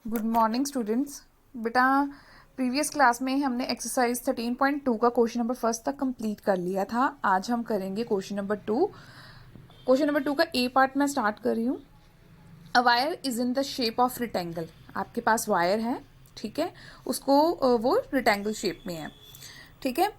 Good morning students. बेटा previous class में हमने एक्सरसाइज 13.2 का क्वेश्चन नंबर फर्स्ट तक कंप्लीट कर लिया था। आज हम करेंगे question number two. Question number two का ए पार्ट मैं स्टार्ट कर रही हूँ। A wire is in the shape of rectangle. आपके पास वायर है, ठीक है, उसको वो रिटेंगल शेप में है, ठीक है।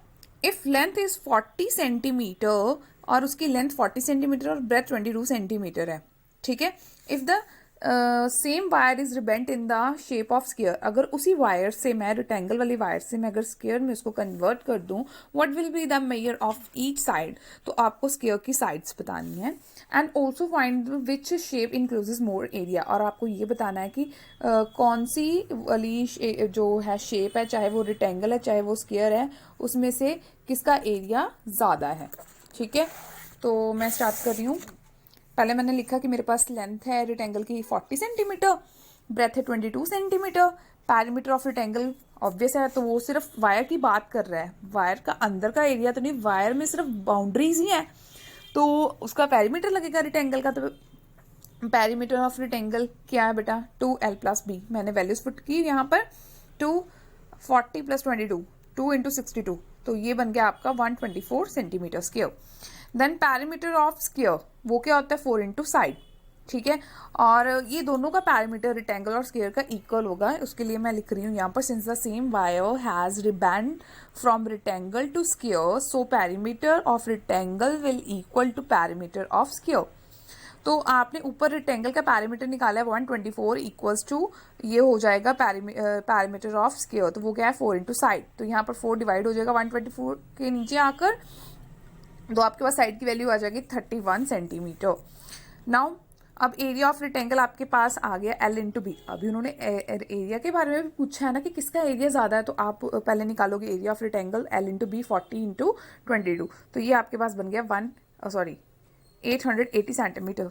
इफ लेंथ इज 40 सेंटीमीटर और उसकी लेंथ 40 सेंटीमीटर और ब्रेथ 22 सेंटीमीटर है, ठीक है। If the same wire is rebent in the shape of square, अगर उसी वायर से मैं रिटेंगल वाली वायर से मैं अगर स्क्वायर में उसको कन्वर्ट कर दूं, what will be the measure of each side, तो आपको स्क्वायर की साइड्स बतानी है। And also find which shape encloses more area, और आपको ये बताना है कि कौन सी वाली जो है शेप है, चाहे वो रिटेंगल है चाहे वो स्क्वायर है, उसमें से किसका एरिया ज़्यादा है, ठीक है। तो मैं स्टार्ट कर रही हूँ। पहले मैंने लिखा कि मेरे पास लेंथ है रिटेंगल की 40 सेंटीमीटर, ब्रेथ है 22 centimetre, perimeter of rectangle obvious है, तो वो सिर्फ वायर की बात कर रहा है, वायर का अंदर का एरिया तो नहीं, वायर में सिर्फ बाउंड्रीज ही है, तो उसका पैरीमीटर लगेगा रिटेंगल का। तो पैरीमीटर ऑफ रिटेंगल क्या है बेटा, 2l+b। मैंने वैल्यूज पुट की यहाँ पर, 240 + 22, 2 × 62, तो ये बन गया आपका 124 centimetre square. Then perimeter of square वो क्या होता है, 4 × साइड, ठीक है। और ये दोनों का पैरामीटर रिटेंगल और स्क्वायर का इक्वल होगा, उसके लिए मैं लिख रही हूँ यहाँ पर, since the same wire has rebent from rectangle to square, so perimeter of rectangle will equal to perimeter of square. तो आपने ऊपर रेक्टेंगल का पैरामीटर निकाला है 124 इक्वल्स टू, ये हो जाएगा पैरामीटर ऑफ स्क्वायर, तो वो क्या है 4 × साइड, तो यहाँ पर 4 डिवाइड हो जाएगा 124 के नीचे आकर, तो आपके पास साइड की वैल्यू आ जाएगी 31 सेंटीमीटर। नाउ अब एरिया ऑफ रेक्टेंगल आपके पास आ गया L × B। अभी उन्होंने एरिया के बारे में भी पूछा है ना कि किसका एरिया ज़्यादा है, तो आप पहले निकालोगे area of rectangle L × B 40 × 22, तो ये आपके पास बन गया 880 सेंटीमीटर,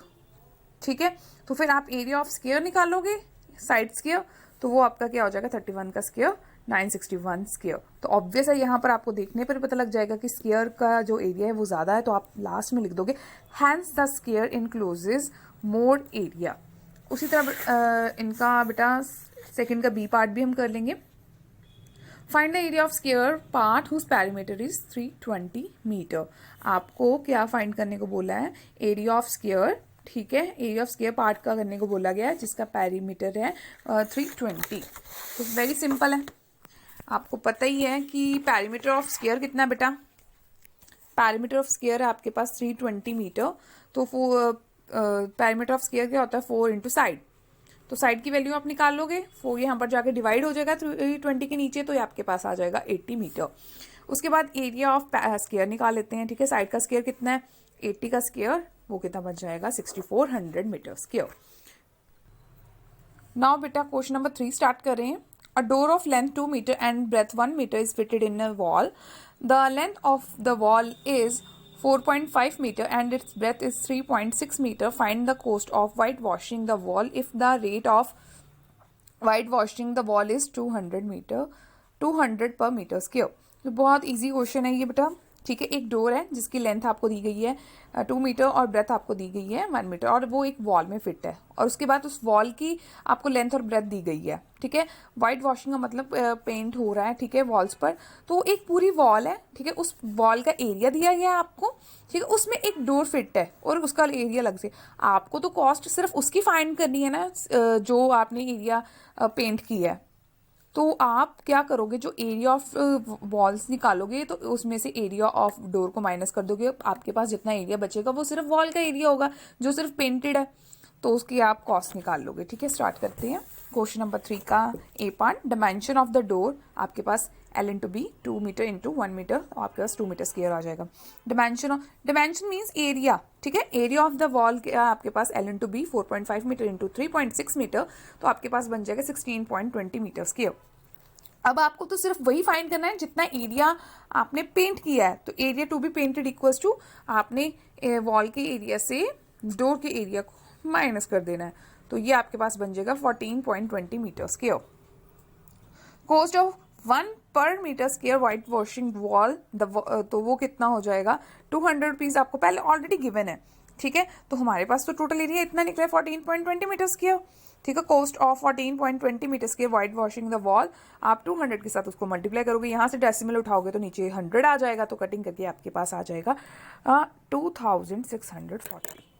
ठीक है। तो फिर आप एरिया ऑफ स्क्वायर निकालोगे, साइड स्क्वायर, तो वो आपका क्या हो जाएगा 31 का स्क्वायर 961 स्क्वायर। तो ऑब्वियस है यहाँ पर आपको देखने पर पता लग जाएगा कि स्क्वायर का जो एरिया है वो ज़्यादा है, तो आप लास्ट में लिख दोगे hence the square encloses more area. उसी तरह इनका बेटा सेकंड का बी पार्ट भी हम कर लेंगे। Find the area of square part whose perimeter is 320 metre. आपको क्या फाइंड करने को बोला है, एरिया ऑफ स्क्वायर, ठीक है, एरिया ऑफ स्क्वायर पार्ट का करने को बोला गया है जिसका पैरीमीटर है 320। तो वेरी सिंपल है, आपको पता ही है कि पैरीमीटर ऑफ स्क्वायर कितना बेटा, पैरीमीटर ऑफ स्क्वायर है आपके पास 320 मीटर, तो पैरीमीटर ऑफ स्क्वायर क्या होता है 4 × साइड, तो साइड की वैल्यू आप निकाल लोगे, 4 यहाँ पर जाके डिवाइड हो जाएगा 320 के नीचे, तो ये आपके पास आ जाएगा 80 मीटर। उसके बाद एरिया ऑफ स्क्वायर निकाल लेते हैं, ठीक है। साइड का स्क्वायर कितना है 80 का स्क्वायर, वो कितना बन जाएगा 6400 मीटर स्क्वायर। नाउ बेटा क्वेश्चन नंबर 3 स्टार्ट कर रहे हैं। A door of length 2 metre and breadth 1 metre is fitted in a wall. The length of the wall is 4.5 meter and its breadth is 3.6 meter. Find the cost of whitewashing the wall if the rate of whitewashing the wall is 200 per meter square। तो बहुत easy question है ये बेटा, ठीक है। एक door है जिसकी लेंथ आपको दी गई है 2 मीटर और ब्रेथ आपको दी गई है 1 मीटर, और वो एक वॉल में फिट है, और उसके बाद उस वॉल की आपको लेंथ और ब्रेथ दी गई है, ठीक है। वाइट वॉशिंग का मतलब पेंट हो रहा है, ठीक है, वॉल्स पर, तो एक पूरी वॉल है, ठीक है, उस वॉल का एरिया दिया गया है आपको, ठीक है, उसमें एक डोर फिट है और उसका एरिया लग से, आपको तो कॉस्ट सिर्फ उसकी फाइंड करनी है ना जो आपने एरिया पेंट किया है। तो आप क्या करोगे, जो एरिया ऑफ वॉल्स निकालोगे तो उसमें से एरिया ऑफ डोर को माइनस कर दोगे, आपके पास जितना एरिया बचेगा वो सिर्फ वॉल का एरिया होगा जो सिर्फ पेंटेड है, तो उसकी आप कॉस्ट निकाल लोगे, ठीक है। स्टार्ट करते हैं क्वेश्चन नंबर 3 का A part. Dimension of the door आपके पास L × B 2 मीटर × 1 मीटर, तो आपके पास 2 मीटर स्क्वायर आ जाएगा। डायमेंशन मीन्स एरिया, ठीक है। एरिया ऑफ द वॉल क्या आपके पास L × B 4.5 मीटर × 3.6 मीटर, तो आपके पास बन जाएगा 16.20 मीटर स्क्वायर। अब आपको तो सिर्फ वही फाइंड करना है जितना एरिया आपने पेंट किया है, तो area to be painted equals to आपने वॉल के एरिया से डोर के एरिया को माइनस कर देना है, तो ये आपके पास बन जाएगा 14.20 metre square. Cost of 1 per metre square whitewashing wall तो वो कितना हो जाएगा 200 रुपीज, आपको पहले ऑलरेडी गिवन है, ठीक है, तो हमारे पास तो टोटल एरिया इतना निकला है 14.20 मीटर स्क्वायर। ठीक है, cost of 14.20 metre square whitewashing the wall, आप 200 के साथ उसको मल्टीप्लाई करोगे, यहाँ से डेसिमल उठाओगे तो नीचे 100 आ जाएगा, तो कटिंग करके आपके पास आ जाएगा 2640।